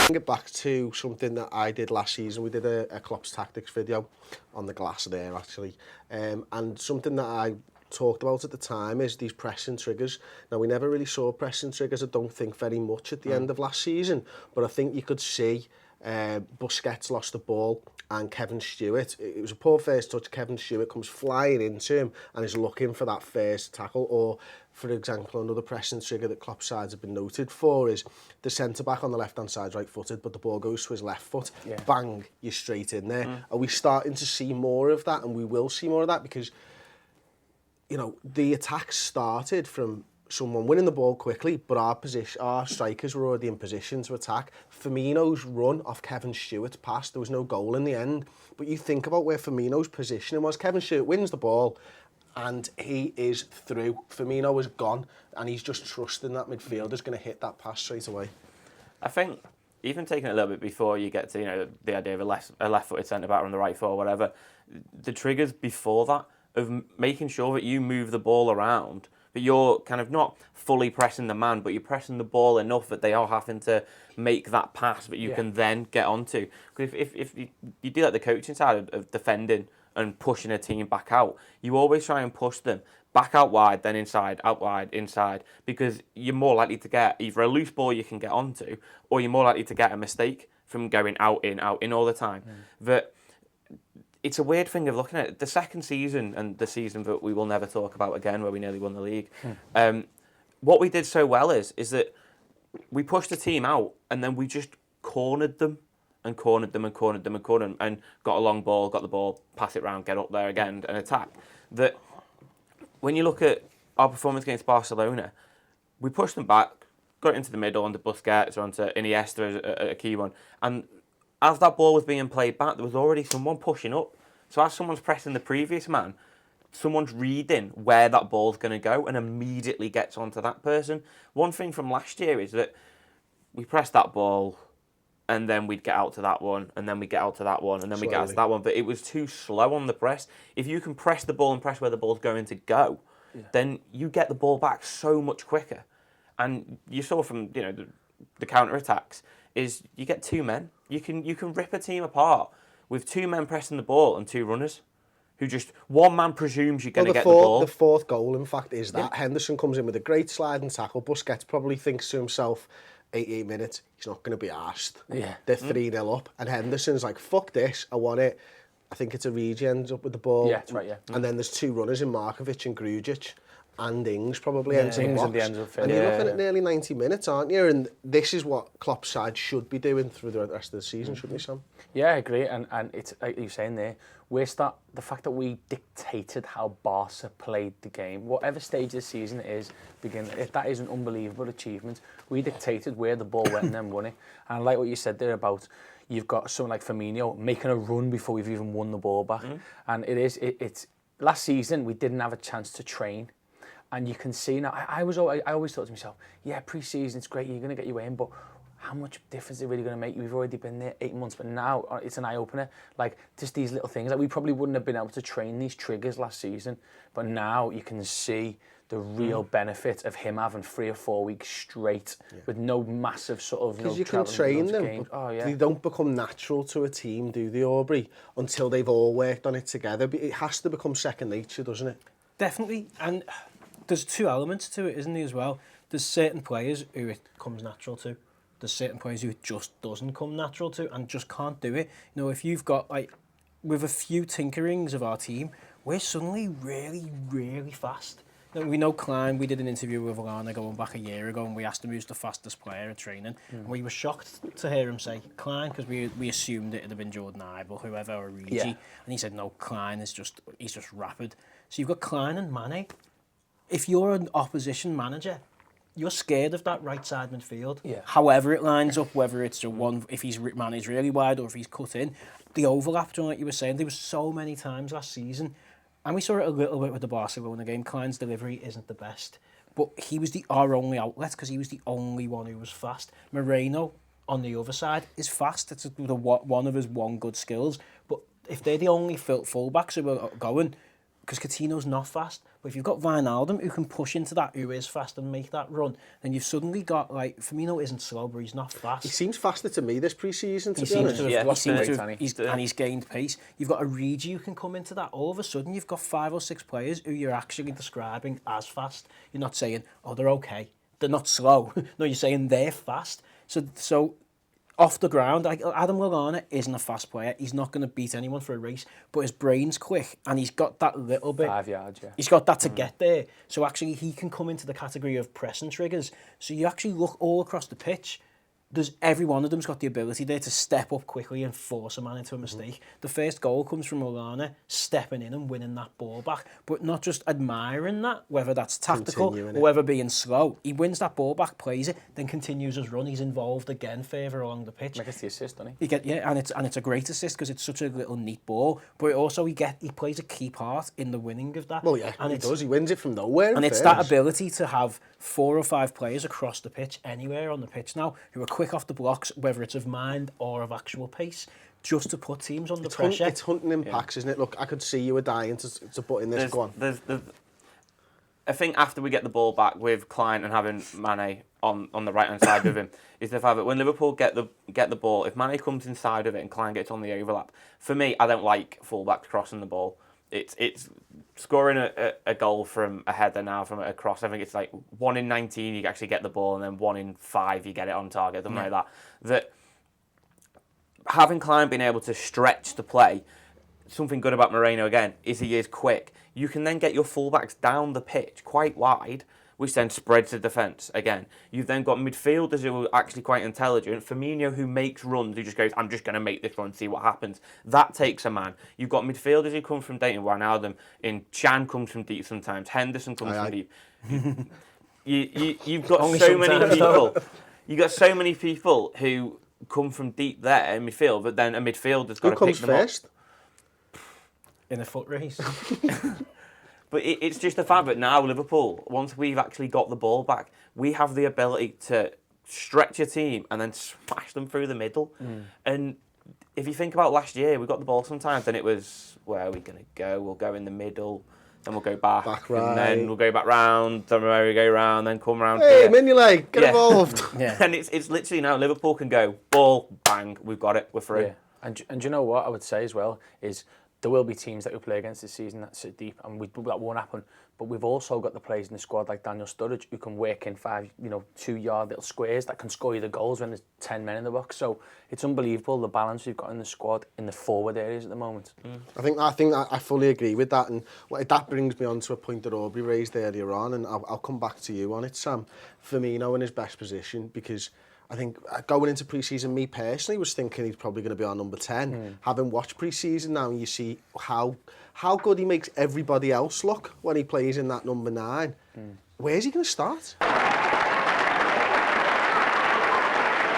Bring it back to something that I did last season. We did a Klopp's tactics video on the glass there, actually. And something that I talked about at the time is these pressing triggers. Now, we never really saw pressing triggers, I don't think, very much at the end of last season. But I think you could see Busquets lost the ball and Kevin Stewart, it was a poor first touch, Kevin Stewart comes flying into him and is looking for that first tackle. Or, for example, another pressing trigger that Klopp sides have been noted for is the centre-back on the left-hand side right-footed, but the ball goes to his left foot. Yeah. Bang, you're straight in there. Are we starting to see more of that? And we will see more of that because, you know, the attack started from someone winning the ball quickly, but our strikers were already in position to attack. Firmino's run off Kevin Stewart's pass, there was no goal in the end. But you think about where Firmino's positioning was. Kevin Stewart wins the ball and he is through. Firmino is gone and he's just trusting that midfielder's going to hit that pass straight away. I think even taking it a little bit before you get to, you know, the idea of a left-footed centre-back on the right foot or whatever, the triggers before that of making sure that you move the ball around, but you're kind of not fully pressing the man, but you're pressing the ball enough that they are having to make that pass that you can then get onto. Because if you do like the coaching side of defending and pushing a team back out, you always try and push them back out wide, then inside, out wide, inside, because you're more likely to get either a loose ball you can get onto, or you're more likely to get a mistake from going out in all the time. That it's a weird thing of looking at it. The second season and the season that we will never talk about again, where we nearly won the league. What we did so well is that we pushed the team out and then we just cornered them and cornered them and cornered them and cornered them and got a long ball, got the ball, pass it round, get up there again and attack. That when you look at our performance against Barcelona, we pushed them back, got into the middle onto Busquets or onto Iniesta as a key one, and as that ball was being played back, there was already someone pushing up. So as someone's pressing the previous man, someone's reading where that ball's going to go and immediately gets onto that person. One thing from last year is that we pressed that ball and then we'd get out to that one and then we'd get out to that one and then we'd get out to that one. But it was too slow on the press. If you can press the ball and press where the ball's going to go, then you get the ball back so much quicker. And you saw from, you know, the counter-attacks is you get two men. You can rip a team apart with two men pressing the ball and two runners who just, one man presumes you're going to get the ball. The fourth goal, in fact, is that Henderson comes in with a great sliding tackle. Busquets probably thinks to himself, 88 minutes, he's not going to be arsed. They're 3-0 up. And Henderson's like, fuck this, I want it. I think it's a Regi ends up with the ball. Yeah, that's right, And then there's two runners in Markovic and Grujic. And Ings probably ends in the box. And you're looking at nearly 90 minutes, aren't you? And this is what Klopp's side should be doing through the rest of the season, shouldn't we, Sam? Yeah, I agree. And it's like you're saying there, the fact that we dictated how Barca played the game, whatever stage of the season it is, that is an unbelievable achievement. We dictated where the ball went and then won it. And I like what you said there about you've got someone like Firmino making a run before we've even won the ball back. And it's last season we didn't have a chance to train. And you can see now, I always thought to myself, yeah, pre-season, it's great, you're going to get your way in, but how much difference is it really going to make? We've already been there 8 months, but now it's an eye-opener. Like, just these little things. Like, we probably wouldn't have been able to train these triggers last season, but now you can see the real benefit of him having 3 or 4 weeks straight with no massive sort of... Because you can train them, but they don't become natural to a team, do they, Aubrey? Until they've all worked on it together. But it has to become second nature, doesn't it? Definitely, and there's two elements to it, isn't there, as well? There's certain players who it comes natural to. There's certain players who it just doesn't come natural to and just can't do it. You know, if you've got, like, with a few tinkerings of our team, we're suddenly really, really fast. You know, we know Klein, we did an interview with Alana going back a year ago and we asked him who's the fastest player in training. And we were shocked to hear him say Klein, because we assumed it would have been Jordan Ibe or whoever, or Regi. And he said, no, Klein is he's just rapid. So you've got Klein and Mane. If you're an opposition manager, you're scared of that right side midfield. However it lines up, whether it's a one, if he's managed really wide or if he's cut in, the overlap, John, like you were saying, there was so many times last season, and we saw it a little bit with the Barcelona game. Klein's delivery isn't the best, but he was our only outlet because he was the only one who was fast. Moreno on the other side is fast. It's one of his one good skills, but if they're the only fullbacks who are going, because Coutinho's not fast. But if you've got Wijnaldum who can push into that, who is fast and make that run, then you've suddenly got, like, Firmino isn't slow, but he's not fast. He seems faster to me this pre-season, to He be seems honest. to have, Yeah, he seems to weight, have, and he's gained pace. You've got a Origi who can come into that. All of a sudden, you've got 5 or 6 players who you're actually describing as fast. You're not saying, oh, they're okay. They're not slow. No, you're saying they're fast. So off the ground, like Adam Lallana isn't a fast player. He's not going to beat anyone for a race, but his brain's quick, and he's got that little bit. 5 yards, yeah. He's got that to get there. So actually, he can come into the category of pressing triggers. So you actually look all across the pitch. Every one of them's got the ability there to step up quickly and force a man into a mistake. The first goal comes from Lallana stepping in and winning that ball back, but not just admiring that, whether that's tactical or whether being slow. He wins that ball back, plays it, then continues his run. He's involved again further along the pitch. Makes the assist, doesn't he? And it's a great assist because it's such a little neat ball. But also he plays a key part in the winning of that. Well, yeah, and he does. He wins it from nowhere. And it's that ability to have 4 or 5 players across the pitch, anywhere on the pitch now, who are quick off the blocks, whether it's of mind or of actual pace, just to put teams under pressure. It's hunting in packs, isn't it? Look, I could see you were dying to put in this. Go on. I think after we get the ball back with Klein and having Mane on the right hand side of him, is the fact that when Liverpool get the ball, if Mane comes inside of it and Klein gets on the overlap, for me, I don't like fullbacks crossing the ball. It's scoring a goal from a header now from a cross. I think it's like 1 in 19 you actually get the ball, and then 1 in 5 you get it on target, something like that. That having Klein being able to stretch the play, something good about Moreno again is he is quick. You can then get your fullbacks down the pitch quite wide, which then spreads the defence again. You've then got midfielders who are actually quite intelligent. Firmino, who makes runs, who just goes, I'm just going to make this run, see what happens. That takes a man. You've got midfielders who come from deep, Wijnaldum, and Chan comes from deep sometimes, Henderson comes from deep. You've got so many people. You've got so many people who come from deep there in midfield, but then a midfielder's got to pick them first? up. In a foot race. But it's just the fact that now Liverpool, once we've actually got the ball back, we have the ability to stretch a team and then smash them through the middle. And if you think about last year, we got the ball sometimes and it was, where are we going to go? We'll go in the middle, then we'll go back right. and then we'll go back round, then we go round, then come round. Hey, Mignolet, get involved. And it's literally now Liverpool can go, ball, bang, we've got it, we're through. Yeah. And you know what I would say as well is, there will be teams that we play against this season that sit deep, and that won't happen. But we've also got the players in the squad like Daniel Sturridge who can work in 2-yard little squares that can score you the goals when there's 10 men in the box. So it's unbelievable the balance we've got in the squad in the forward areas at the moment. I think I fully agree with that, and that brings me on to a point that Aubrey raised earlier on, and I'll come back to you on it, Sam. Firmino in his best position, because I think going into pre-season, me personally was thinking he's probably going to be our number 10. Having watched pre-season now, and you see how good he makes everybody else look when he plays in that number 9. Where's he going to start?